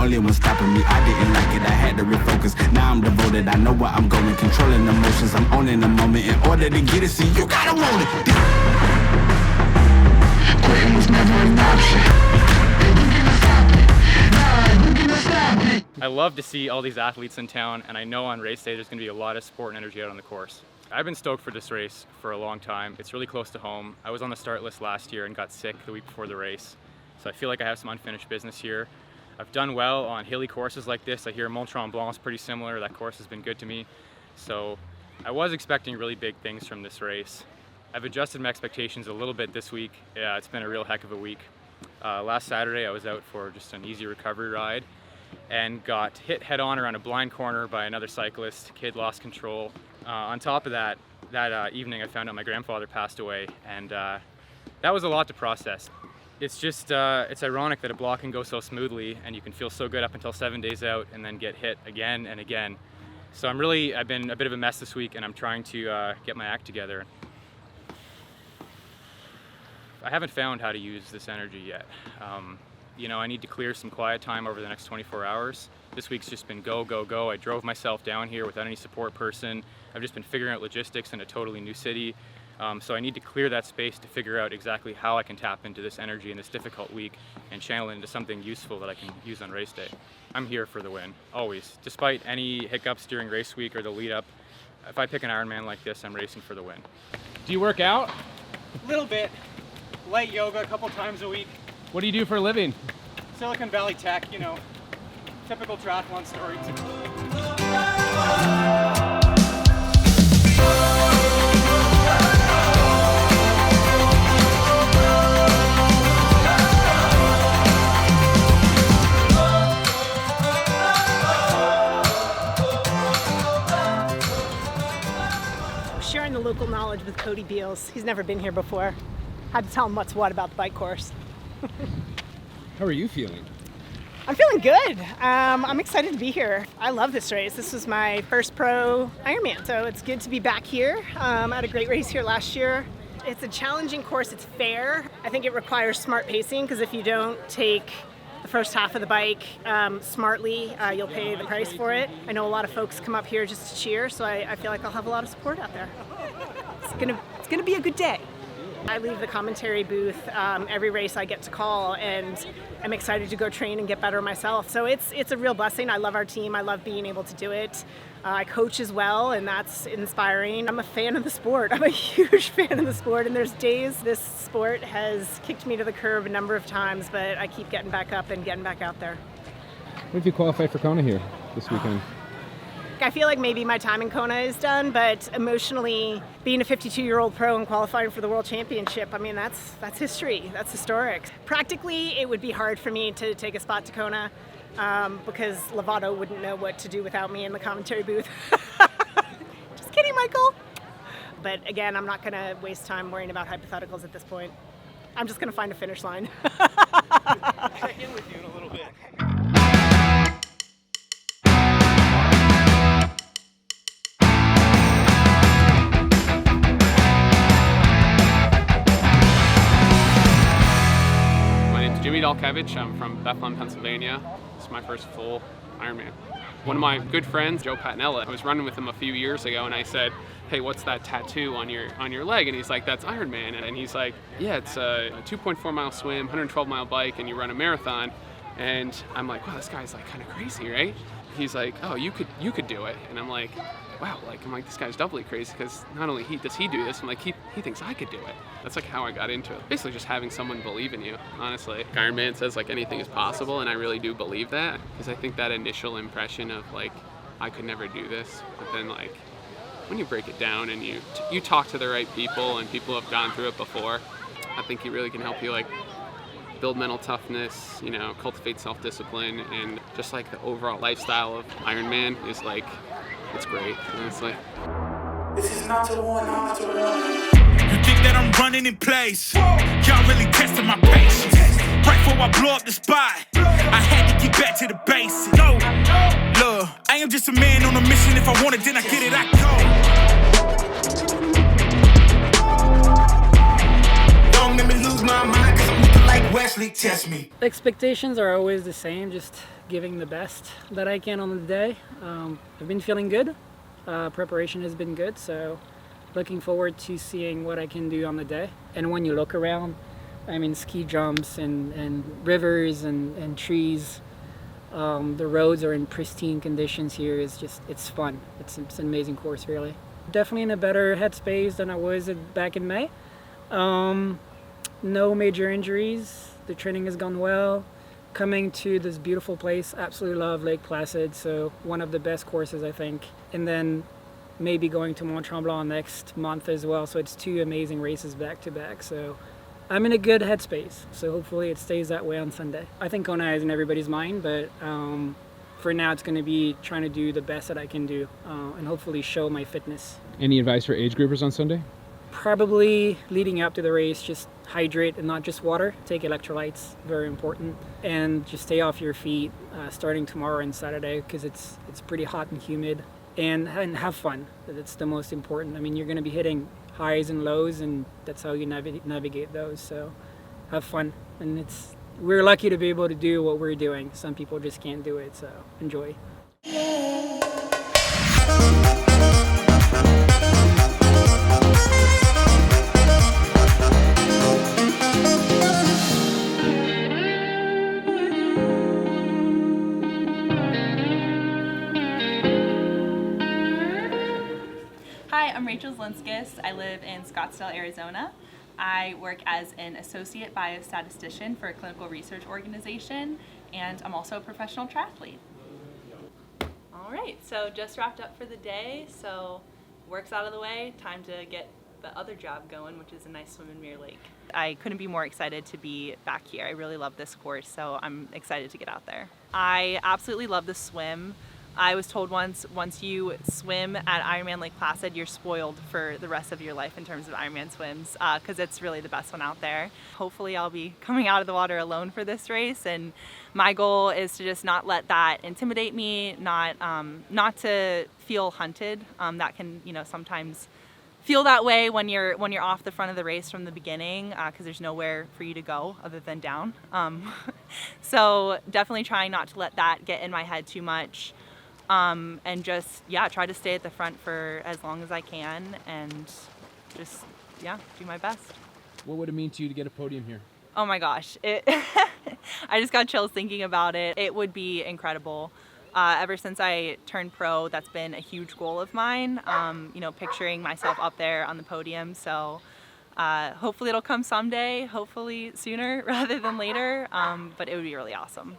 only one stopping me. I didn't like it, I had to refocus. Now I'm devoted, I know where I'm going. Controlling emotions, I'm owning the moment. In order to get it, see, you gotta want it. Quitting was never an option. I love to see all these athletes in town, and I know on race day there's going to be a lot of support and energy out on the course. I've been stoked for this race for a long time. It's really close to home. I was on the start list last year and got sick the week before the race, so I feel like I have some unfinished business here. I've done well on hilly courses like this. I hear Mont Tremblant is pretty similar. That course has been good to me, so I was expecting really big things from this race. I've adjusted my expectations a little bit this week. Yeah, it's been a real heck of a week. Last Saturday I was out for just an easy recovery ride and got hit head on around a blind corner by another cyclist. Kid lost control. On top of that, evening I found out my grandfather passed away, and that was a lot to process. It's just, it's ironic that a block can go so smoothly and you can feel so good up until 7 days out and then get hit again and again. So I've been a bit of a mess this week, and I'm trying to get my act together. I haven't found how to use this energy yet. You know, I need to clear some quiet time over the next 24 hours. This week's just been go, go, go. I drove myself down here without any support person. I've just been figuring out logistics in a totally new city. So I need to clear that space to figure out exactly how I can tap into this energy in this difficult week and channel it into something useful that I can use on race day. I'm here for the win, always. Despite any hiccups during race week or the lead up, if I pick an Ironman like this, I'm racing for the win. Do you work out? A little bit. Light yoga a couple times a week. What do you do for a living? Silicon Valley tech, you know, typical triathlon story. Sharing the local knowledge with Cody Beals. He's never been here before. Had to tell him what's what about the bike course. How are you feeling? I'm feeling good. I'm excited to be here. I love this race. This was my first pro Ironman, so it's good to be back here. I had a great race here last year. It's a challenging course. It's fair. I think it requires smart pacing, because if you don't take the first half of the bike smartly, you'll pay the price for it. I know a lot of folks come up here just to cheer, so I feel like I'll have a lot of support out there. It's gonna be a good day. I leave the commentary booth every race I get to call, and I'm excited to go train and get better myself. So it's a real blessing. I love our team. I love being able to do it. I coach as well, and that's inspiring. I'm a fan of the sport. I'm a huge fan of the sport, and there's days this sport has kicked me to the curb a number of times, but I keep getting back up and getting back out there. What if you qualify for Kona here this weekend? I feel like maybe my time in Kona is done, but emotionally, being a 52-year-old pro and qualifying for the World Championship, I mean, that's history. That's historic. Practically, it would be hard for me to take a spot to Kona because Lovato wouldn't know what to do without me in the commentary booth. Just kidding, Michael. But again, I'm not going to waste time worrying about hypotheticals at this point. I'm just going to find a finish line. Check in with you in a little bit. I'm from Bethlehem, Pennsylvania. This is my first full Ironman. One of my good friends, Joe Patinella, I was running with him a few years ago, and I said, hey, what's that tattoo on your leg? And he's like, that's Ironman. And he's like, yeah, it's a 2.4 mile swim, 112 mile bike, and you run a marathon. And I'm like, wow, this guy's like kind of crazy, right? He's like, oh, you could do it. And I'm like, wow, this guy's doubly crazy, because not only does he do this, I'm like, he thinks I could do it. That's like how I got into it. Basically just having someone believe in you, honestly. Ironman says like anything is possible, and I really do believe that, because I think that initial impression of like, I could never do this, but then like, when you break it down and you talk to the right people and people who have gone through it before, I think he really can help you like build mental toughness, you know, cultivate self-discipline, and just like the overall lifestyle of Ironman is like, it's great, honestly. This is not to one, not to one. You think that I'm running in place? Y'all really testing my patience. Right before I blow up the spot, I had to get back to the basics. Yo, look, I am just a man on a mission. If I want it, then I get it, I go. Don't let me lose my mind, 'cause I'm looking like Wesley, test me. Expectations are always the same, just giving the best that I can on the day. I've been feeling good. Preparation has been good, so looking forward to seeing what I can do on the day. And when you look around, I mean, ski jumps and rivers and trees. The roads are in pristine conditions here. It's fun. It's an amazing course, really. Definitely in a better headspace than I was back in May. No major injuries. The training has gone well. Coming to this beautiful place, absolutely love Lake Placid, so one of the best courses, I think. And then maybe going to Mont Tremblant next month as well, so it's 2 amazing races back to back. So I'm in a good headspace, so hopefully it stays that way on Sunday. I think Kona is in everybody's mind, but for now it's going to be trying to do the best that I can do and hopefully show my fitness. Any advice for age groupers on Sunday? Probably leading up to the race, just hydrate and not just water. Take electrolytes, very important. And just stay off your feet starting tomorrow and Saturday because it's pretty hot and humid. And have fun. That's the most important. I mean, you're going to be hitting highs and lows, and that's how you navigate those. So have fun. And we're lucky to be able to do what we're doing. Some people just can't do it, so enjoy. Hi, I'm Rachel Zlinskis. I live in Scottsdale, Arizona. I work as an associate biostatistician for a clinical research organization, and I'm also a professional triathlete. All right, so just wrapped up for the day, so work's out of the way, time to get the other job going, which is a nice swim in Mirror Lake. I couldn't be more excited to be back here. I really love this course, so I'm excited to get out there. I absolutely love the swim. I was told once you swim at Ironman Lake Placid, you're spoiled for the rest of your life in terms of Ironman swims because it's really the best one out there. Hopefully I'll be coming out of the water alone for this race, and my goal is to just not let that intimidate me, not to feel hunted. That can sometimes feel that way when you're off the front of the race from the beginning because there's nowhere for you to go other than down. So definitely trying not to let that get in my head too much. And just, try to stay at the front for as long as I can and just, do my best. What would it mean to you to get a podium here? Oh my gosh, I just got chills thinking about it. It would be incredible. Ever since I turned pro, that's been a huge goal of mine, picturing myself up there on the podium. So hopefully it'll come someday, hopefully sooner rather than later, but it would be really awesome.